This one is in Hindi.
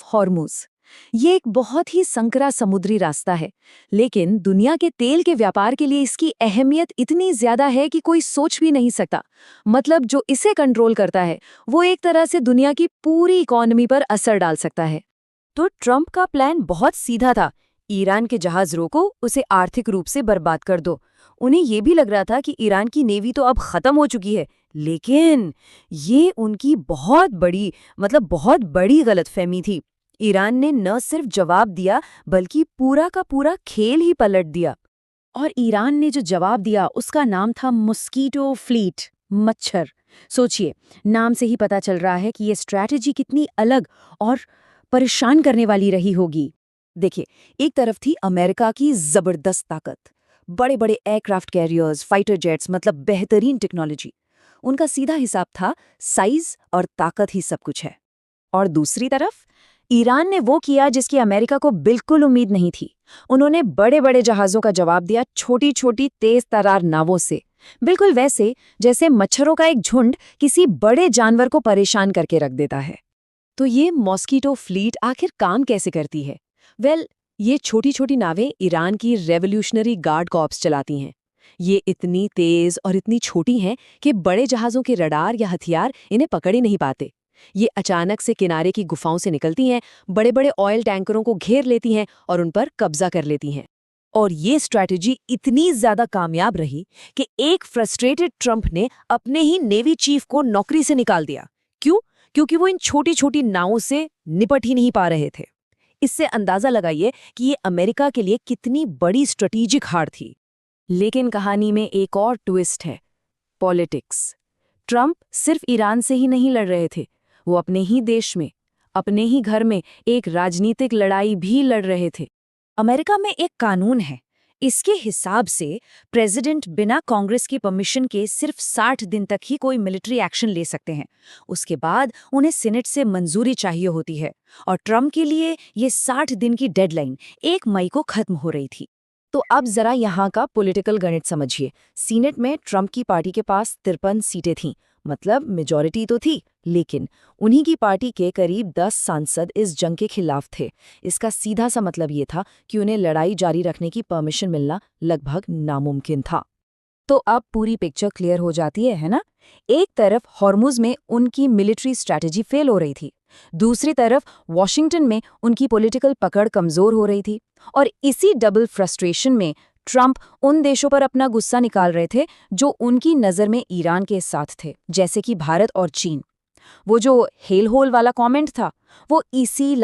हॉर्मुज। ये एक बहुत ही संकरा समुद्री रास्ता है, लेकिन दुनिया के तेल के व्यापार के लिए इसकी अहमियत इतनी ज्यादा है कि कोई सोच भी नहीं सकता। मतलब जो इसे कंट्रोल करता है वो एक तरह से दुनिया की पूरी इकोनॉमी पर असर डाल सकता है। तो ट्रंप का प्लान बहुत सीधा था। ईरान के जहाज रोको, उसे आर्थिक रूप से बर्बाद कर दो। उन्हें ये भी लग रहा था कि ईरान की नेवी तो अब खत्म हो चुकी है, लेकिन ये उनकी बहुत बड़ी गलतफहमी थी। ईरान ने न सिर्फ जवाब दिया, बल्कि पूरा का पूरा खेल ही पलट दिया। और ईरान ने जो जवाब दिया उसका नाम था मॉस्कीटो फ्लीट, मच्छर। सोचिए, नाम से ही पता चल रहा है कि ये स्ट्रैटेजी कितनी अलग और परेशान करने वाली रही होगी। देखिए, एक तरफ थी अमेरिका की जबरदस्त ताकत, बड़े बड़े एयरक्राफ्ट कैरियर्स, फाइटर जेट्स, मतलब बेहतरीन टेक्नोलॉजी। उनका सीधा हिसाब था साइज और ताकत ही सब कुछ है। और दूसरी तरफ ईरान ने वो किया जिसकी अमेरिका को बिल्कुल उम्मीद नहीं थी। उन्होंने बड़े बड़े जहाज़ों का जवाब दिया छोटी छोटी तेज तरार नावों से, बिल्कुल वैसे जैसे मच्छरों का एक झुंड किसी बड़े जानवर को परेशान करके रख देता है। तो ये मॉस्कीटो फ्लीट आखिर काम कैसे करती है? ये छोटी छोटी नावें ईरान की रेवोल्यूशनरी गार्ड कॉर्प्स चलाती हैं। ये इतनी तेज और इतनी छोटी हैं कि बड़े जहाज़ों के रडार या हथियार इन्हें पकड़ ही नहीं पाते। ये अचानक से किनारे की गुफाओं से निकलती हैं, बड़े बड़े ऑयल टैंकरों को घेर लेती हैं और उन पर कब्जा कर लेती हैं। और ये स्ट्रैटेजी इतनी ज्यादा कामयाब रही कि एक फ्रस्ट्रेटेड ट्रंप ने अपने ही नेवी चीफ को नौकरी से निकाल दिया। क्यों? क्योंकि वो इन छोटी छोटी नावों से निपट ही नहीं पा रहे थे। इससे अंदाजा लगाइए कि ये अमेरिका के लिए कितनी बड़ी स्ट्रेटेजिक हार थी। लेकिन कहानी में एक और ट्विस्ट है, पॉलिटिक्स। ट्रंप सिर्फ ईरान से ही नहीं लड़ रहे थे, वो अपने ही देश में, अपने ही घर में एक राजनीतिक लड़ाई भी लड़ रहे थे। अमेरिका में एक कानून है, इसके हिसाब से प्रेसिडेंट बिना कांग्रेस की परमिशन के सिर्फ 60 दिन तक ही कोई मिलिट्री एक्शन ले सकते हैं। उसके बाद उन्हें सीनेट से मंजूरी चाहिए होती है, और ट्रंप के लिए ये 60 दिन की डेडलाइन 1 मई को खत्म हो रही थी। तो अब जरा यहाँ का पॉलिटिकल गणित समझिए। सीनेट में ट्रंप की पार्टी के पास 53 सीटें थीं, मतलब मेजॉरिटी तो थी, लेकिन उन्हीं की पार्टी के करीब 10 सांसद इस जंग के खिलाफ थे। इसका सीधा सा मतलब ये था कि उन्हें लड़ाई जारी रखने की परमिशन मिलना लगभग नामुमकिन था। तो अब पूरी पिक्चर क्लियर हो जाती है ना? एक तरफ हॉर्मुज में उनकी मिलिट्री स्ट्रैटेजी फेल हो रही थी, दूसरी तरफ वॉशिंगटन में उनकी पॉलिटिकल पकड़ कमजोर हो रही थी। और इसी डबल फ्रस्ट्रेशन में ट्रंप उन देशों पर अपना गुस्सा निकाल रहे थे जो उनकी नज़र में ईरान के साथ थे, जैसे कि भारत और चीन। वो जो हेल होल वाला कमेंट था, वो इसी